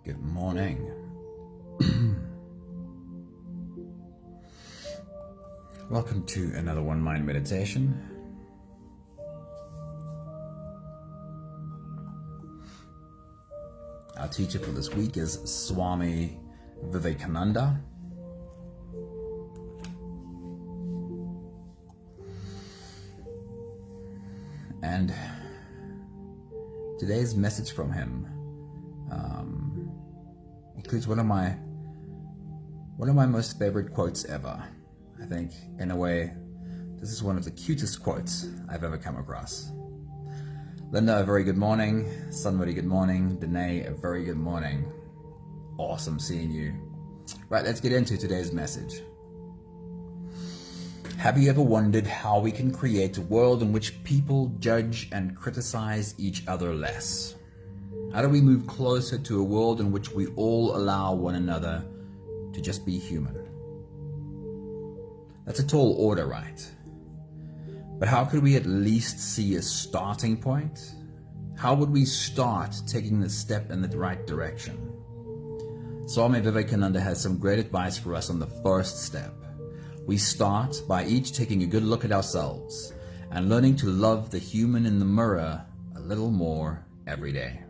Good morning. Welcome to another One Mind meditation. Our teacher for this week is Swami Vivekananda. And today's message from him includes one of my most favorite quotes ever. I think, in a way, this is one of the cutest quotes I've ever come across. Linda, a very good morning. Sunmudi, good morning. Danae, a very good morning. Awesome seeing you. Right, let's get into today's message. Have you ever wondered how we can create a world in which people judge and criticize each other less? How do we move closer to a world in which we all allow one another to just be human? That's a tall order, right? But how could we at least see a starting point? How would we start taking the step in the right direction? Swami Vivekananda has some great advice for us on the first step. We start by each taking a good look at ourselves and learning to love the human in the mirror a little more every day.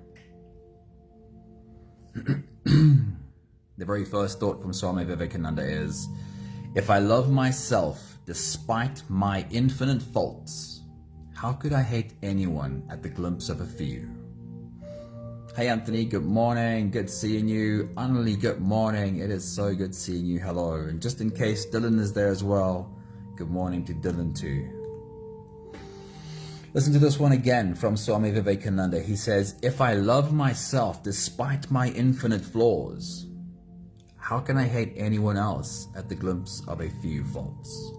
The very first thought from Swami Vivekananda is, if I love myself despite my infinite faults, how could I hate anyone at the glimpse of a few? Hey Anthony, good morning, good seeing you. Annalie, good morning, it is so good seeing you, hello. And just in case Dylan is there as well, good morning to Dylan too. Listen to this one again from Swami Vivekananda. He says, if I love myself despite my infinite flaws, how can I hate anyone else at the glimpse of a few faults?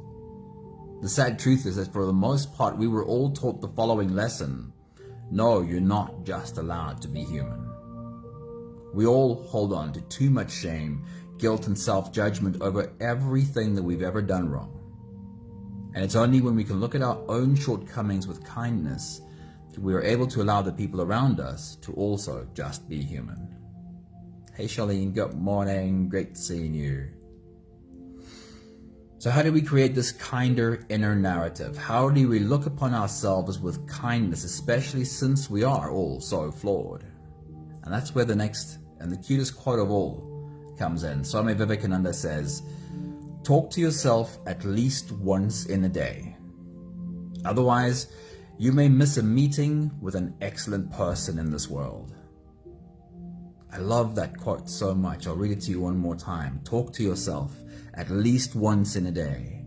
The sad truth is that for the most part, we were all taught the following lesson. No, you're not just allowed to be human. We all hold on to too much shame, guilt, and self-judgment over everything that we've ever done wrong. And it's only when we can look at our own shortcomings with kindness that we are able to allow the people around us to also just be human. Hey Charlene, good morning, great seeing you. So how do we create this kinder inner narrative? How do we look upon ourselves with kindness, especially since we are all so flawed? And that's where the next and the cutest quote of all comes in. Swami Vivekananda says, talk to yourself at least once in a day. Otherwise, you may miss a meeting with an excellent person in this world. I love that quote so much. I'll read it to you one more time. Talk to yourself at least once in a day.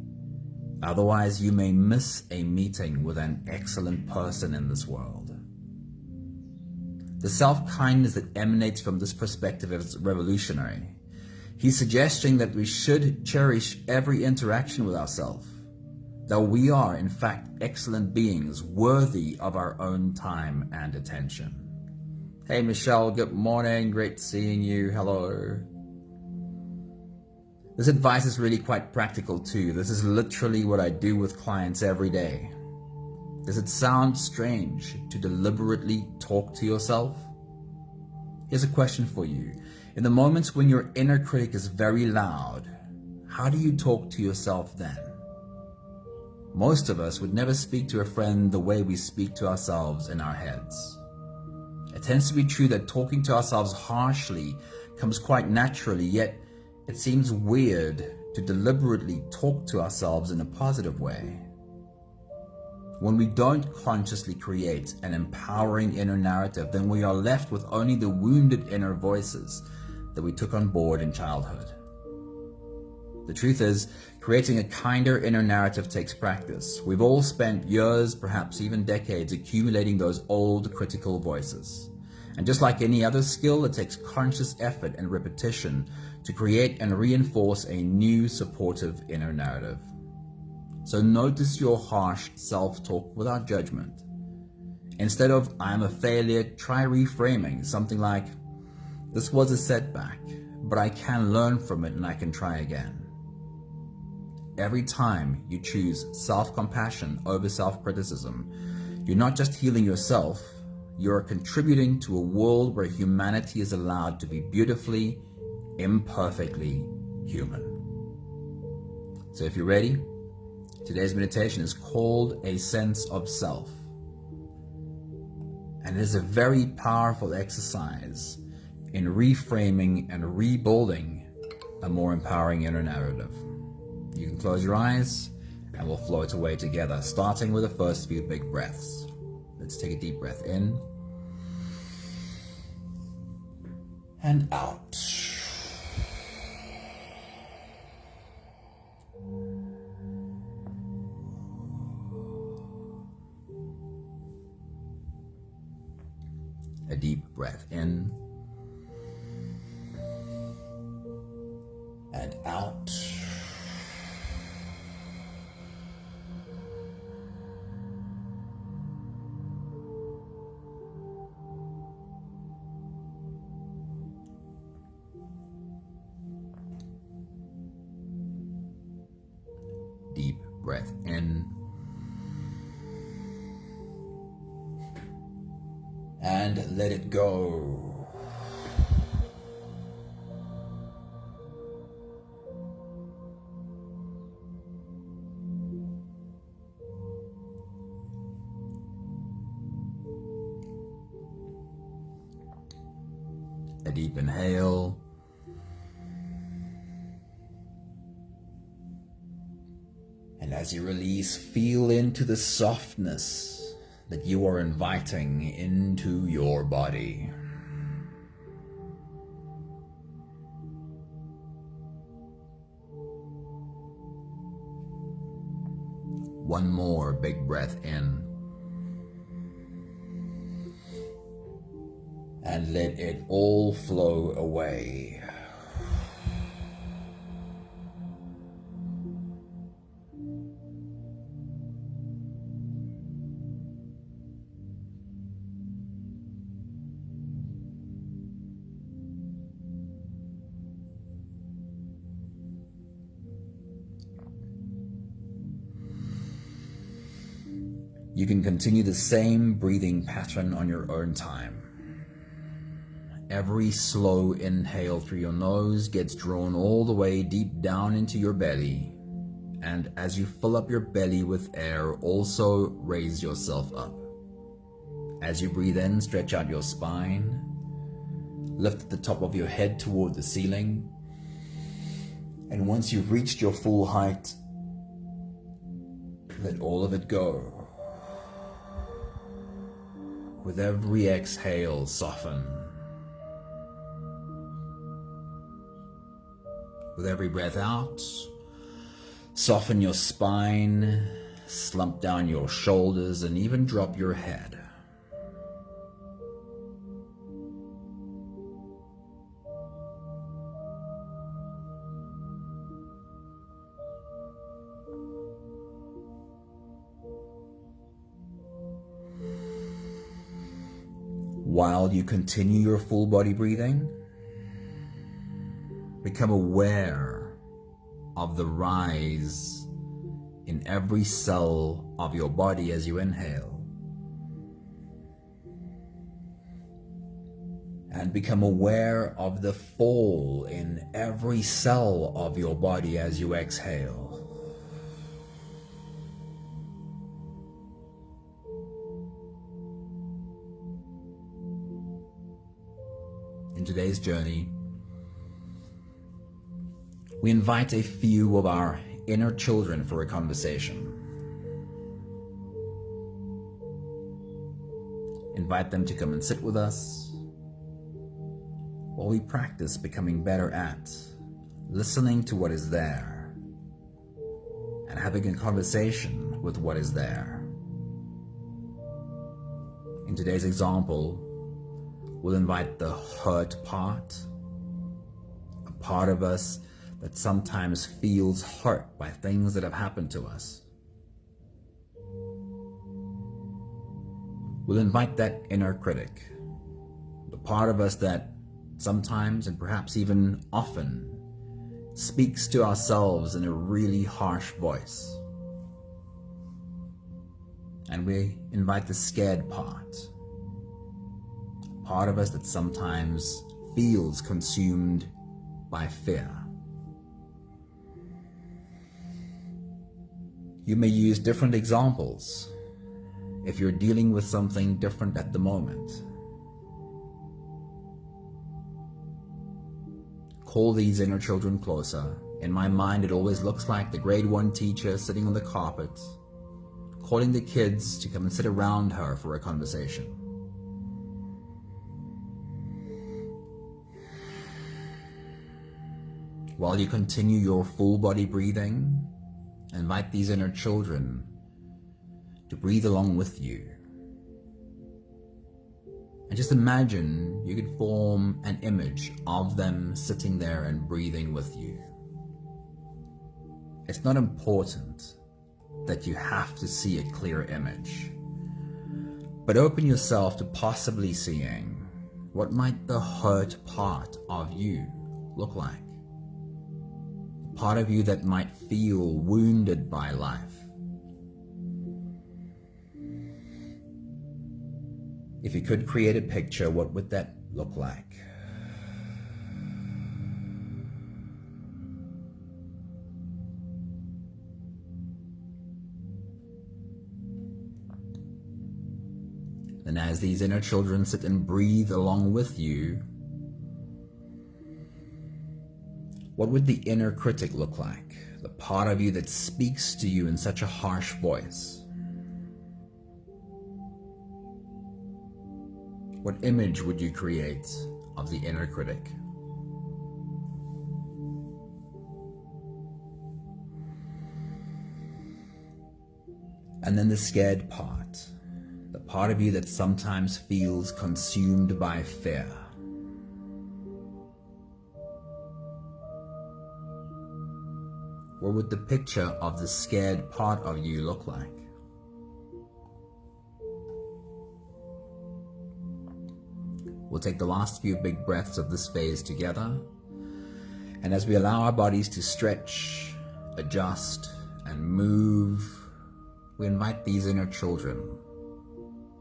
Otherwise, you may miss a meeting with an excellent person in this world. The self-kindness that emanates from this perspective is revolutionary. He's suggesting that we should cherish every interaction with ourselves, that we are, in fact, excellent beings worthy of our own time and attention. Hey Michelle, good morning, great seeing you, hello. This advice is really quite practical too. This is literally what I do with clients every day. Does it sound strange to deliberately talk to yourself? Here's a question for you. In the moments when your inner critic is very loud, how do you talk to yourself then? Most of us would never speak to a friend the way we speak to ourselves in our heads. It tends to be true that talking to ourselves harshly comes quite naturally, yet it seems weird to deliberately talk to ourselves in a positive way. When we don't consciously create an empowering inner narrative, then we are left with only the wounded inner voices that we took on board in childhood. The truth is, creating a kinder inner narrative takes practice. We've all spent years, perhaps even decades, accumulating those old critical voices. And just like any other skill, it takes conscious effort and repetition to create and reinforce a new supportive inner narrative. So notice your harsh self-talk without judgment. Instead of, I'm a failure, try reframing something like, this was a setback, but I can learn from it and I can try again. Every time you choose self-compassion over self-criticism, you're not just healing yourself, you're contributing to a world where humanity is allowed to be beautifully, imperfectly human. So if you're ready, today's meditation is called A Sense of Self. And it is a very powerful exercise in reframing and rebuilding a more empowering inner narrative. You can close your eyes and we'll float away together, starting with the first few big breaths. Let's take a deep breath in and out. A deep breath in and out. Deep breath in and let it go. A deep inhale. And as you release, feel into the softness that you are inviting into your body. One more big breath in. And let it all flow away. You can continue the same breathing pattern on your own time. Every slow inhale through your nose gets drawn all the way deep down into your belly. And as you fill up your belly with air, also raise yourself up. As you breathe in, stretch out your spine. Lift the top of your head toward the ceiling. And once you've reached your full height, let all of it go. With every exhale, soften. With every breath out, soften your spine, slump down your shoulders, and even drop your head. While you continue your full body breathing, become aware of the rise in every cell of your body as you inhale. And become aware of the fall in every cell of your body as you exhale. In today's journey, we invite a few of our inner children for a conversation. Invite them to come and sit with us while we practice becoming better at listening to what is there and having a conversation with what is there. In today's example, we'll invite the hurt part, a part of us that sometimes feels hurt by things that have happened to us. We'll invite that inner critic, the part of us that sometimes and perhaps even often speaks to ourselves in a really harsh voice. And we invite the scared part, part of us that sometimes feels consumed by fear. You may use different examples if you're dealing with something different at the moment. Call these inner children closer. In my mind, it always looks like the grade 1 teacher sitting on the carpet, calling the kids to come and sit around her for a conversation. While you continue your full body breathing, invite these inner children to breathe along with you. And just imagine you could form an image of them sitting there and breathing with you. It's not important that you have to see a clear image, but open yourself to possibly seeing what might the hurt part of you look like. Part of you that might feel wounded by life. If you could create a picture, what would that look like? And as these inner children sit and breathe along with you, what would the inner critic look like? The part of you that speaks to you in such a harsh voice. What image would you create of the inner critic? And then the scared part, the part of you that sometimes feels consumed by fear. What would the picture of the scared part of you look like? We'll take the last few big breaths of this phase together. And as we allow our bodies to stretch, adjust, and move, we invite these inner children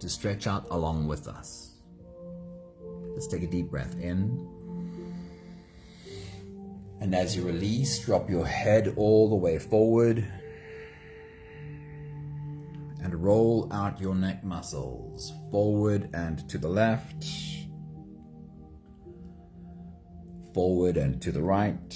to stretch out along with us. Let's take a deep breath in. And as you release, drop your head all the way forward and roll out your neck muscles forward and to the left, forward and to the right.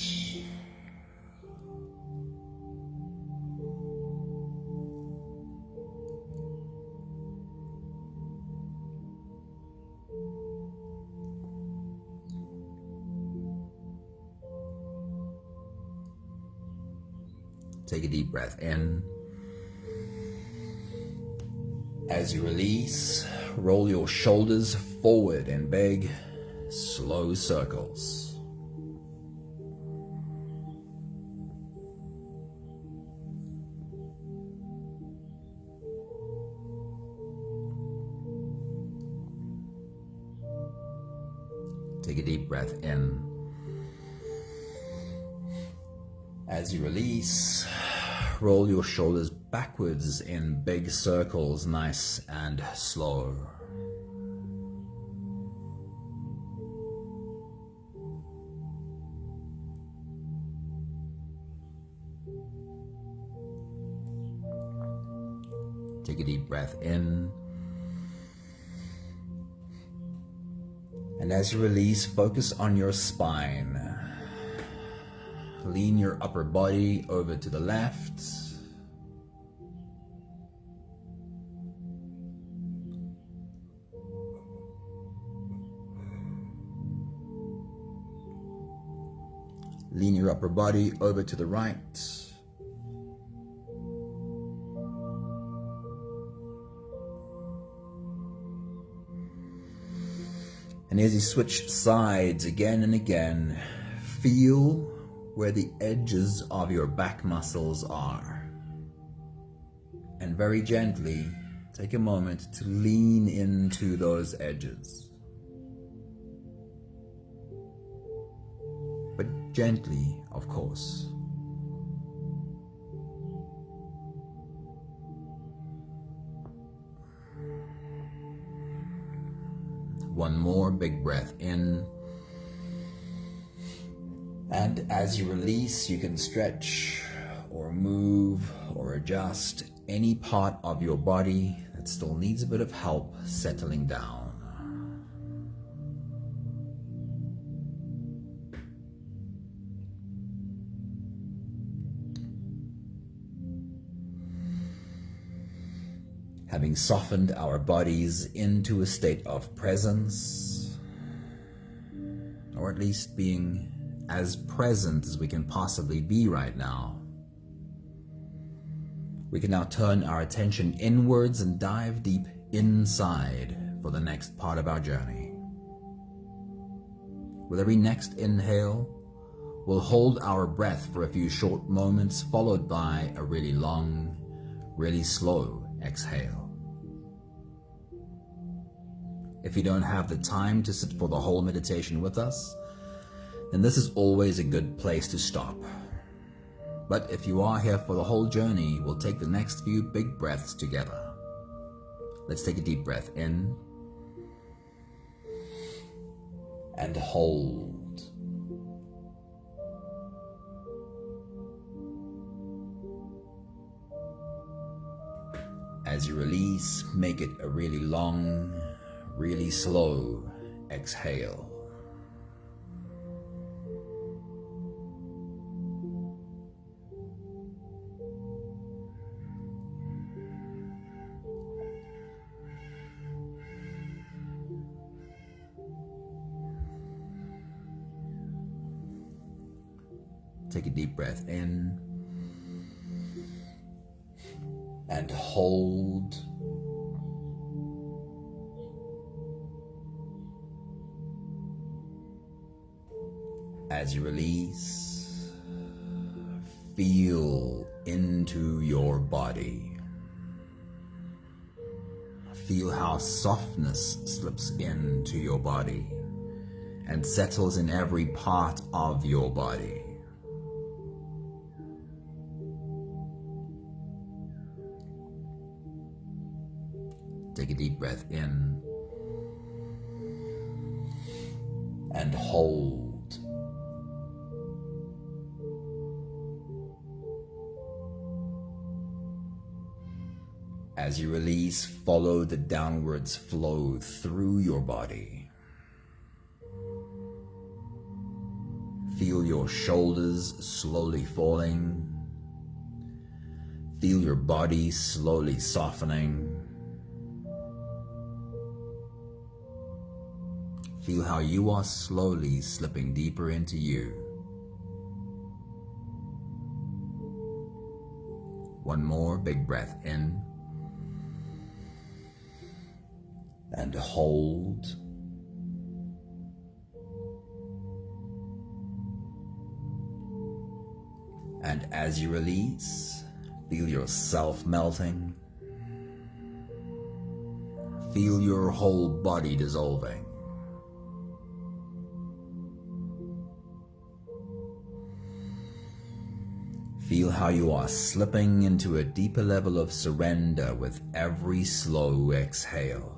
Take a deep breath in. As you release, roll your shoulders forward in big, slow circles. Take a deep breath in. As you release, roll your shoulders backwards in big circles, nice and slow. Take a deep breath in. And as you release, focus on your spine. Lean your upper body over to the left. Lean your upper body over to the right. And as you switch sides again and again, feel where the edges of your back muscles are. And very gently, take a moment to lean into those edges. But gently, of course. One more big breath in. And as you release, you can stretch or move or adjust any part of your body that still needs a bit of help settling down. Having softened our bodies into a state of presence, or at least being as present as we can possibly be right now, we can now turn our attention inwards and dive deep inside for the next part of our journey. With every next inhale, we'll hold our breath for a few short moments, followed by a really long, really slow exhale. If you don't have the time to sit for the whole meditation with us, then this is always a good place to stop. But if you are here for the whole journey, we'll take the next few big breaths together. Let's take a deep breath in and hold. As you release, make it a really long, really slow exhale. Take a deep breath in and hold. As you release, feel into your body. Feel how softness slips into your body and settles in every part of your body. Take a deep breath in and hold. As you release, follow the downwards flow through your body. Feel your shoulders slowly falling. Feel your body slowly softening. Feel how you are slowly slipping deeper into you. One more big breath in and hold. And as you release, feel yourself melting. Feel your whole body dissolving. Feel how you are slipping into a deeper level of surrender with every slow exhale.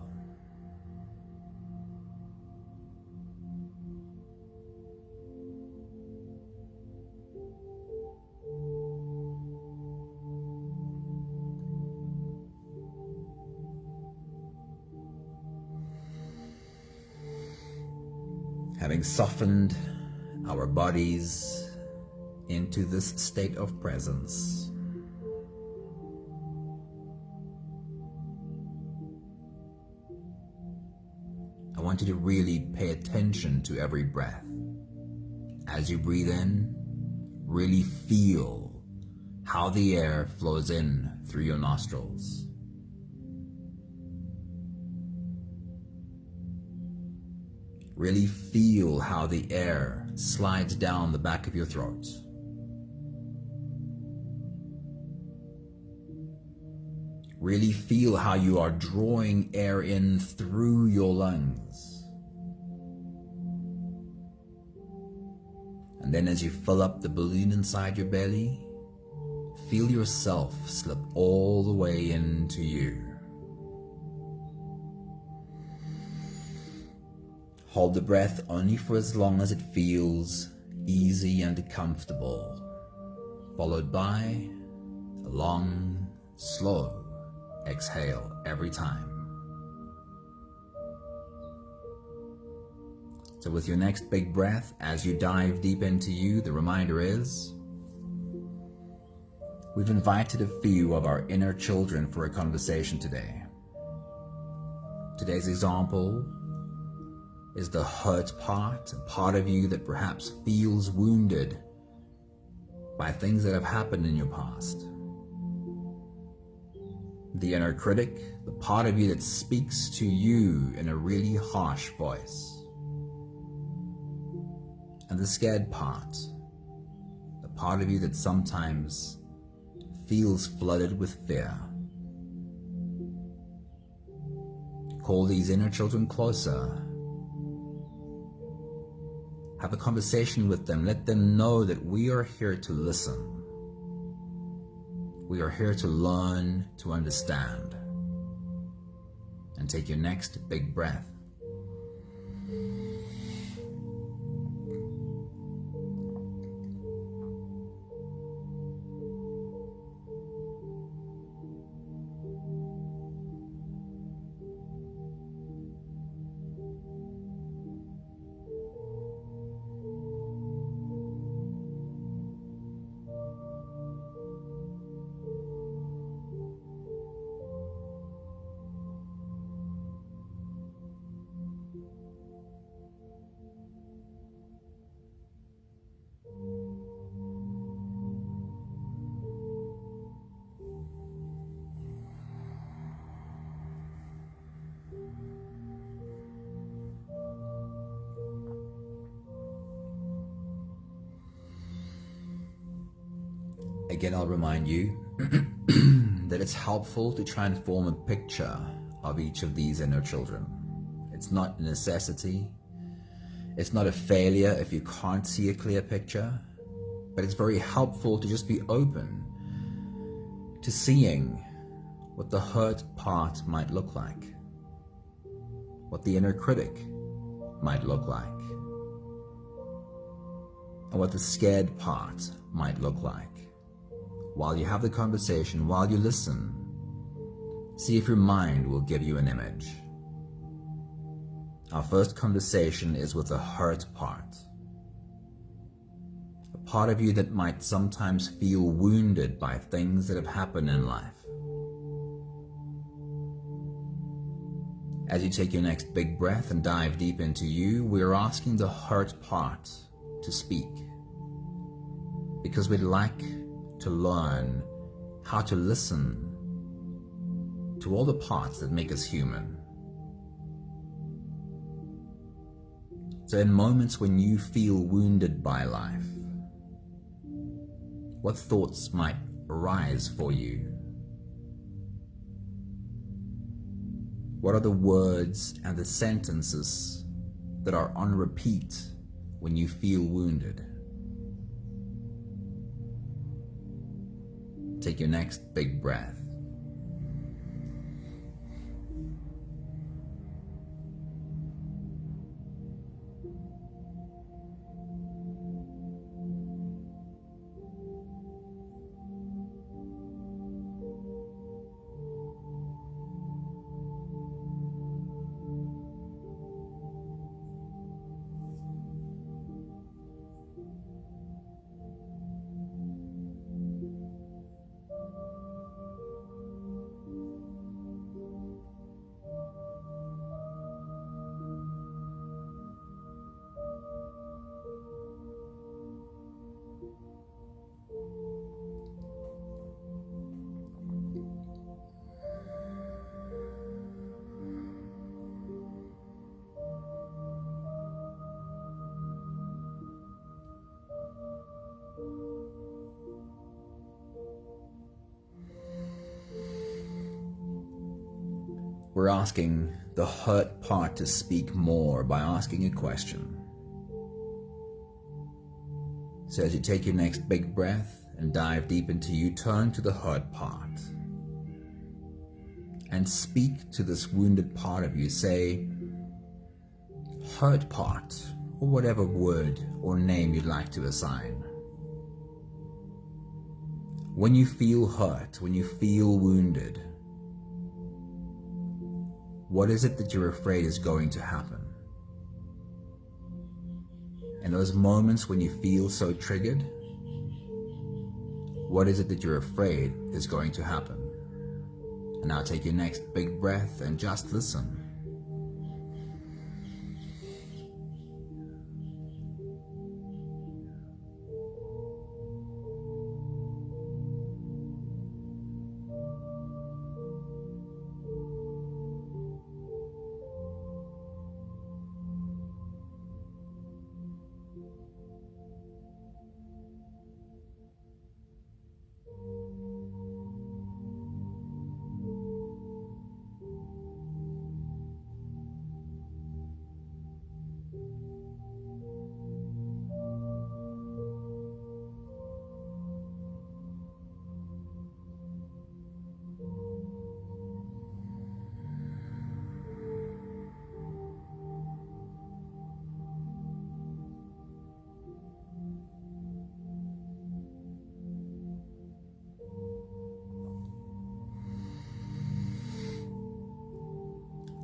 Having softened our bodies into this state of presence, I want you to really pay attention to every breath. As you breathe in, really feel how the air flows in through your nostrils. Really feel how the air slides down the back of your throat. Really feel how you are drawing air in through your lungs. And then as you fill up the balloon inside your belly, feel yourself slip all the way into you. Hold the breath only for as long as it feels easy and comfortable, followed by a long, slow exhale every time. So with your next big breath, as you dive deep into you, the reminder is, we've invited a few of our inner children for a conversation today. Today's example is the hurt part, a part of you that perhaps feels wounded by things that have happened in your past. The inner critic, the part of you that speaks to you in a really harsh voice. And the scared part, the part of you that sometimes feels flooded with fear. Call these inner children closer. Have a conversation with them. Let them know that we are here to listen. We are here to learn, to understand. And take your next big breath. Again, I'll remind you that it's helpful to try and form a picture of each of these inner children. It's not a necessity. It's not a failure if you can't see a clear picture, but it's very helpful to just be open to seeing what the hurt part might look like, what the inner critic might look like, and what the scared part might look like. While you have the conversation, while you listen, see if your mind will give you an image. Our first conversation is with the hurt part. A part of you that might sometimes feel wounded by things that have happened in life. As you take your next big breath and dive deep into you, we're asking the hurt part to speak. Because we'd like to learn how to listen to all the parts that make us human. So in moments when you feel wounded by life, what thoughts might arise for you? What are the words and the sentences that are on repeat when you feel wounded? Take your next big breath. We're asking the hurt part to speak more by asking a question. So as you take your next big breath and dive deep into you, turn to the hurt part and speak to this wounded part of you. Say, hurt part, or whatever word or name you'd like to assign. When you feel hurt, when you feel wounded, what is it that you're afraid is going to happen? In those moments when you feel so triggered, what is it that you're afraid is going to happen? And now take your next big breath and just listen.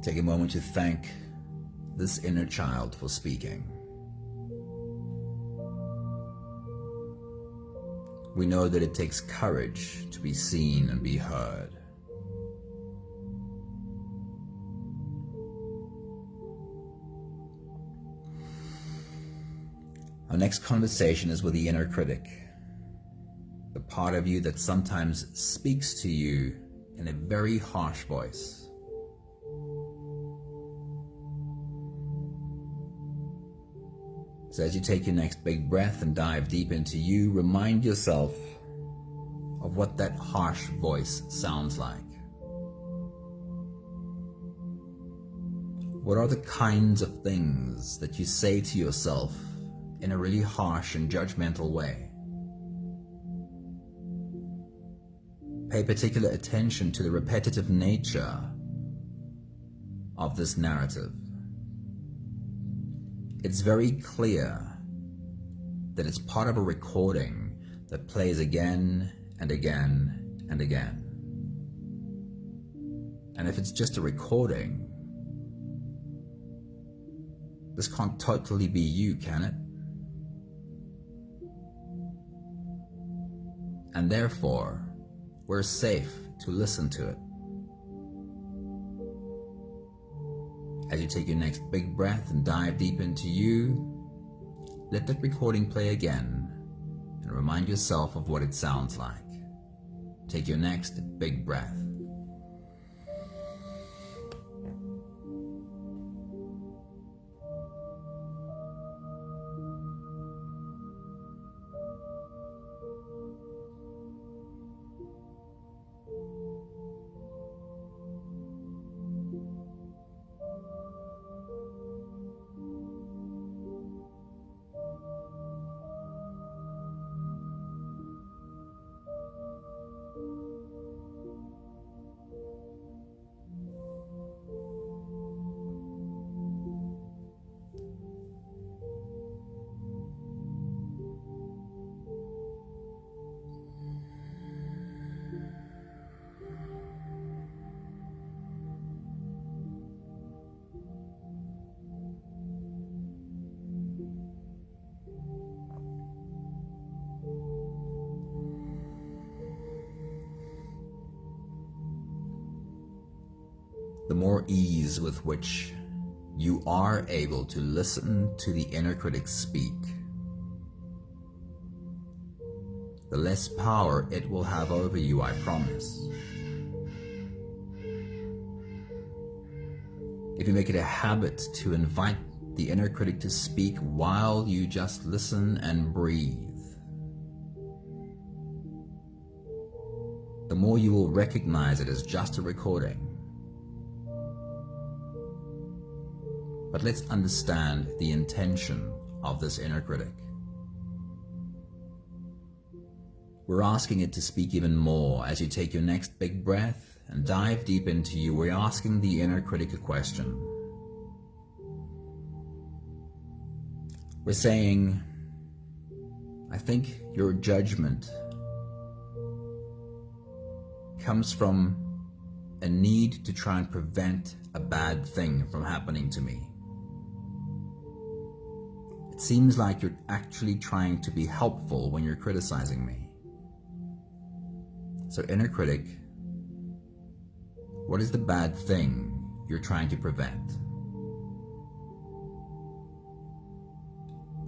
Take a moment to thank this inner child for speaking. We know that it takes courage to be seen and be heard. Our next conversation is with the inner critic, the part of you that sometimes speaks to you in a very harsh voice. So as you take your next big breath and dive deep into you, remind yourself of what that harsh voice sounds like. What are the kinds of things that you say to yourself in a really harsh and judgmental way? Pay particular attention to the repetitive nature of this narrative. It's very clear that it's part of a recording that plays again and again and again. And if it's just a recording, this can't totally be you, can it? And therefore, we're safe to listen to it. As you take your next big breath and dive deep into you, let that recording play again and remind yourself of what it sounds like. Take your next big breath. The more ease with which you are able to listen to the inner critic speak, the less power it will have over you, I promise. If you make it a habit to invite the inner critic to speak while you just listen and breathe, the more you will recognize it as just a recording. But let's understand the intention of this inner critic. We're asking it to speak even more. As you take your next big breath and dive deep into you, we're asking the inner critic a question. We're saying, I think your judgment comes from a need to try and prevent a bad thing from happening to me. It seems like you're actually trying to be helpful when you're criticizing me. So inner critic, what is the bad thing you're trying to prevent?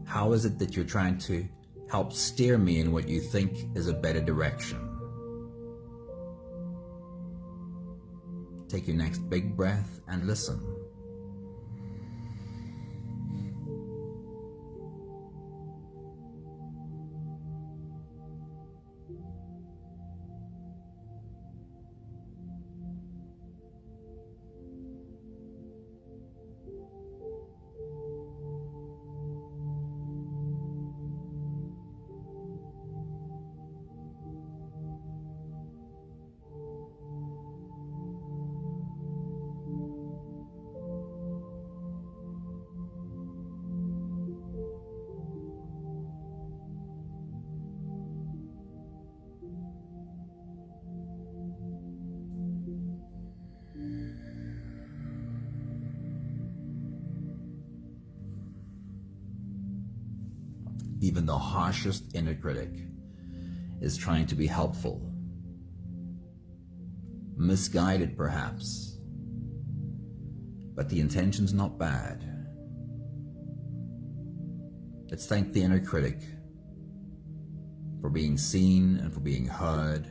How is it that you're trying to help steer me in what you think is a better direction? Take your next big breath and listen. Even the harshest inner critic is trying to be helpful. Misguided perhaps, but the intention's not bad. Let's thank the inner critic for being seen and for being heard.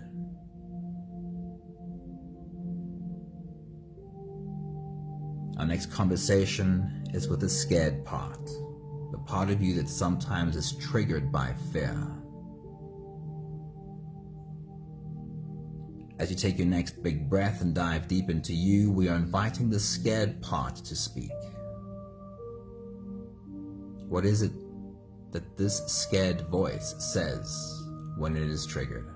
Our next conversation is with the scared part, the part of you that sometimes is triggered by fear. As you take your next big breath and dive deep into you, we are inviting the scared part to speak. What is it that this scared voice says when it is triggered?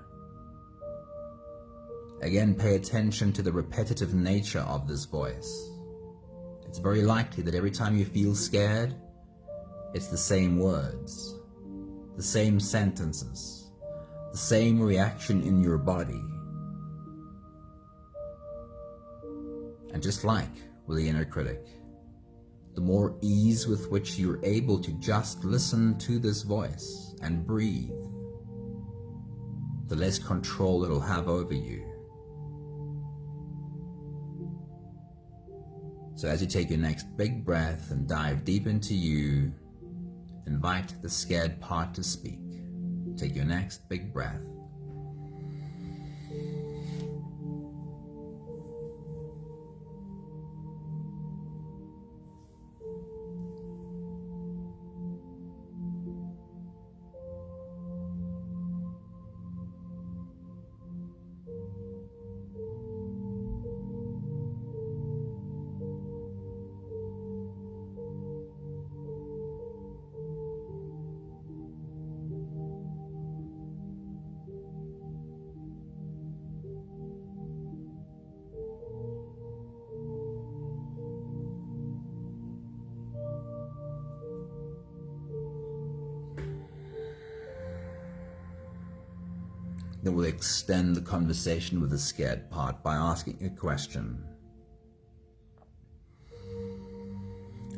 Again, pay attention to the repetitive nature of this voice. It's very likely that every time you feel scared, it's the same words, the same sentences, the same reaction in your body. And just like with the inner critic, the more ease with which you're able to just listen to this voice and breathe, the less control it'll have over you. So as you take your next big breath and dive deep into you, invite the scared part to speak. Take your next big breath. Then we'll extend the conversation with the scared part by asking a question.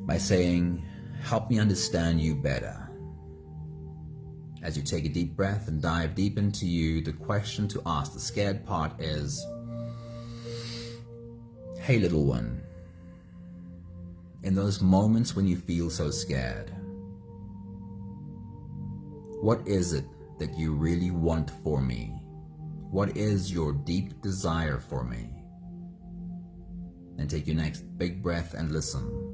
By saying, help me understand you better. As you take a deep breath and dive deep into you, the question to ask the scared part is, hey little one, in those moments when you feel so scared, what is it that you really want for me? What is your deep desire for me? And take your next big breath and listen.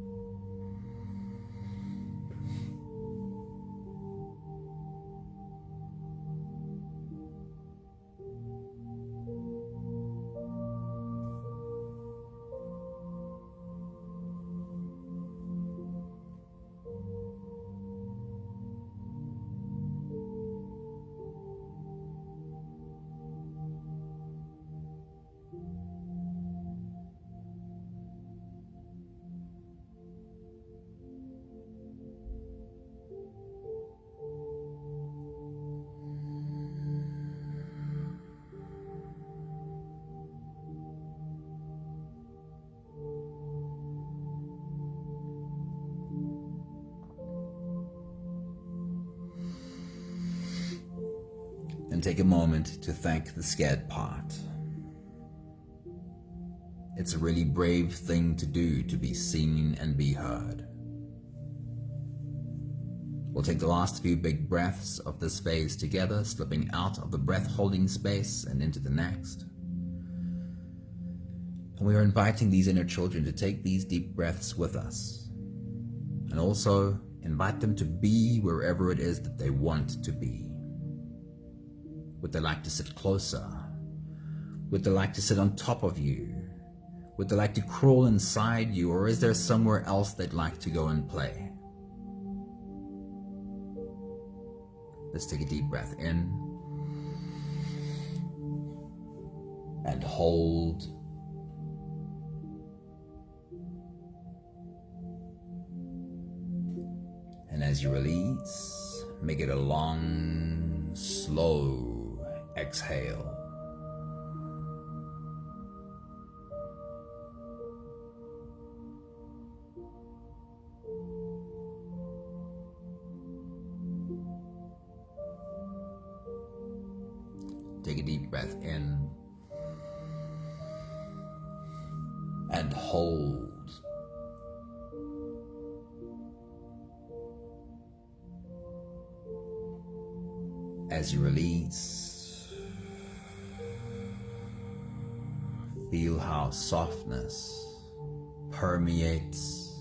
And take a moment to thank the scared part. It's a really brave thing to do, to be seen and be heard. We'll take the last few big breaths of this phase together, slipping out of the breath-holding space and into the next. And we are inviting these inner children to take these deep breaths with us, and also invite them to be wherever it is that they want to be. Would they like to sit closer? Would they like to sit on top of you? Would they like to crawl inside you, or is there somewhere else they'd like to go and play? Let's take a deep breath in and hold. And as you release, make it a long, slow exhale. Take a deep breath in and hold. As you release, feel how softness permeates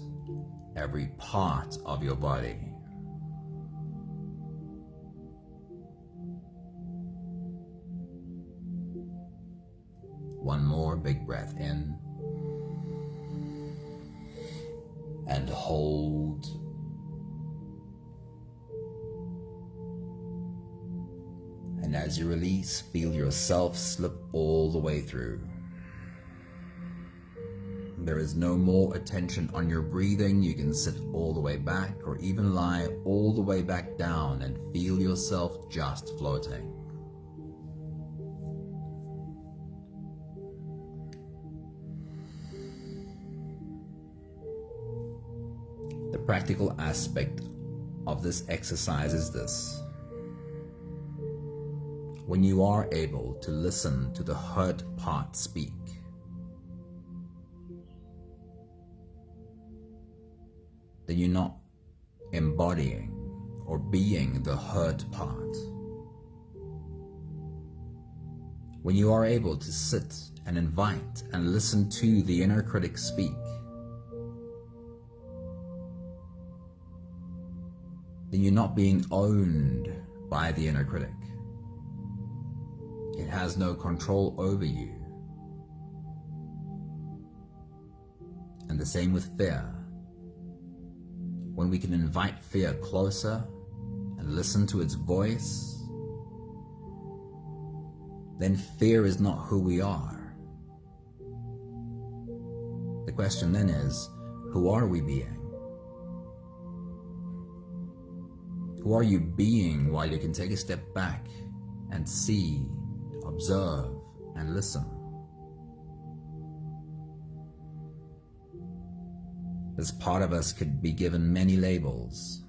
every part of your body. One more big breath in and hold. And as you release, feel yourself slip all the way through. There is no more attention on your breathing. You can sit all the way back or even lie all the way back down and feel yourself just floating. The practical aspect of this exercise is this. When you are able to listen to the hurt part speak, then you're not embodying or being the hurt part. When you are able to sit and invite and listen to the inner critic speak, then you're not being owned by the inner critic. It has no control over you. And the same with fear. When we can invite fear closer and listen to its voice, then fear is not who we are. The question then is, who are we being? Who are you being while you can take a step back and see, observe, and listen? This part of us could be given many labels: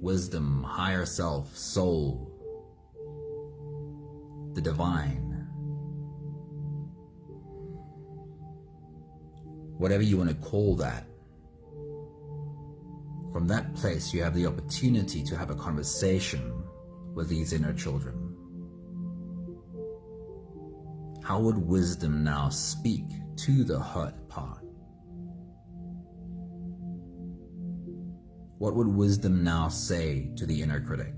wisdom, higher self, soul, the divine. Whatever you want to call that, from that place you have the opportunity to have a conversation with these inner children. How would wisdom now speak to the hurt part? What would wisdom now say to the inner critic?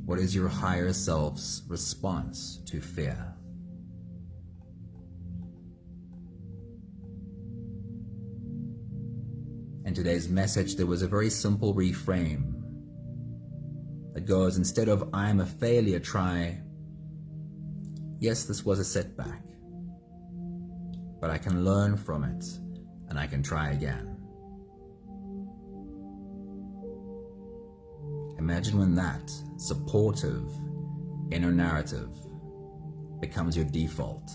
What is your higher self's response to fear? In today's message, there was a very simple reframe that goes, instead of "I am a failure," try, "Yes, this was a setback, but I can learn from it and I can try again." Imagine when that supportive inner narrative becomes your default.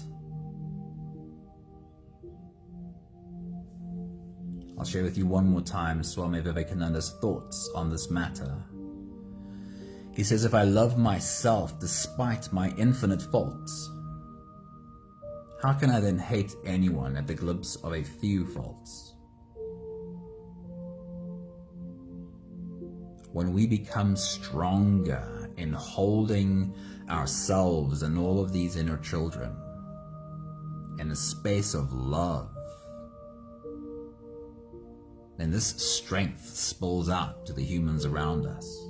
I'll share with you one more time Swami Vivekananda's thoughts on this matter. He says, if I love myself despite my infinite faults, how can I then hate anyone at the glimpse of a few faults? When we become stronger in holding ourselves and all of these inner children in a space of love, then this strength spills out to the humans around us.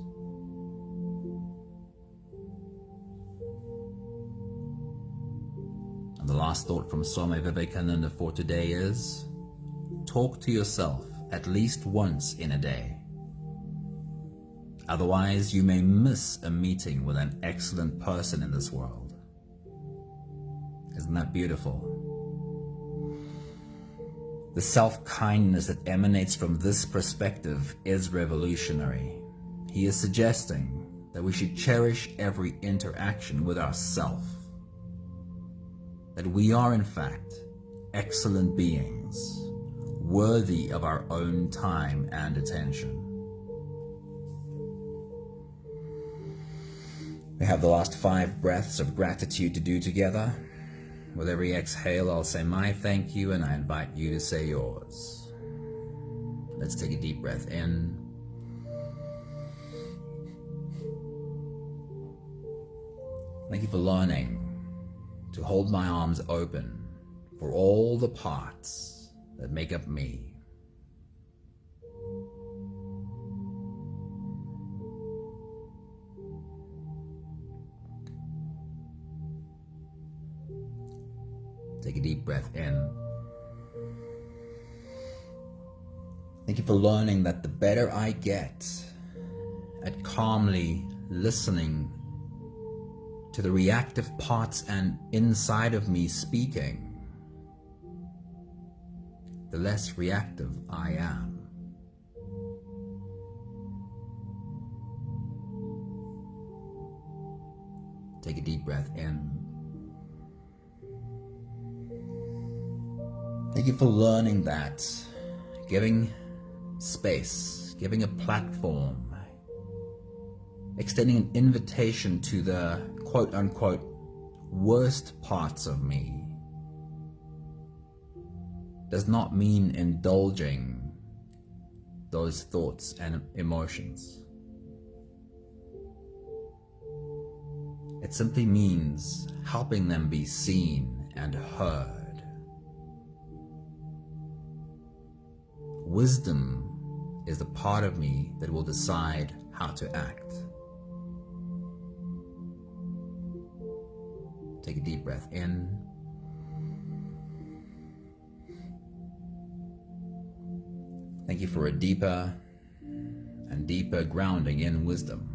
And the last thought from Swami Vivekananda for today is, talk to yourself at least once in a day. Otherwise, you may miss a meeting with an excellent person in this world. Isn't that beautiful? The self-kindness that emanates from this perspective is revolutionary. He is suggesting that we should cherish every interaction with ourself, that we are in fact excellent beings, worthy of our own time and attention. We have the last 5 breaths of gratitude to do together. With every exhale, I'll say my thank you, and I invite you to say yours. Let's take a deep breath in. Thank you for learning to hold my arms open for all the parts that make up me. Take a deep breath in. Thank you for learning that the better I get at calmly listening to the reactive parts and inside of me speaking, the less reactive I am. Take a deep breath in. Thank you for learning that giving space, giving a platform, extending an invitation to the quote-unquote worst parts of me does not mean indulging those thoughts and emotions. It simply means helping them be seen and heard. Wisdom is the part of me that will decide how to act. Take a deep breath in. Thank you for a deeper and deeper grounding in wisdom.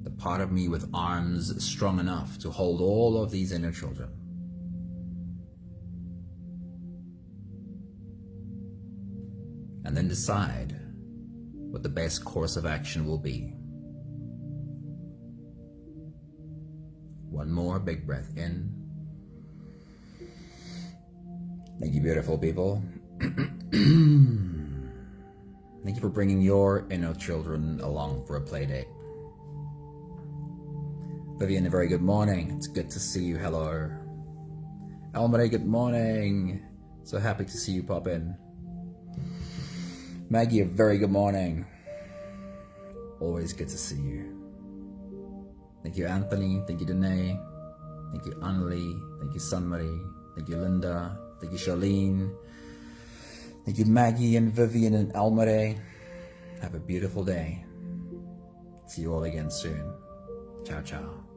The part of me with arms strong enough to hold all of these inner children. And then decide what the best course of action will be. One more big breath in. Thank you, beautiful people. Thank you for bringing your inner children along for a play date. Vivian, a very good morning. It's good to see you. Hello. Almaray, good morning. So happy to see you pop in. Maggie, a very good morning. Always good to see you. Thank you, Anthony. Thank you, Danae. Thank you, Annalie. Thank you, Sunmarie. Thank you, Linda. Thank you, Charlene. Thank you, Maggie and Vivian and Almaray. Have a beautiful day. See you all again soon. Ciao, ciao.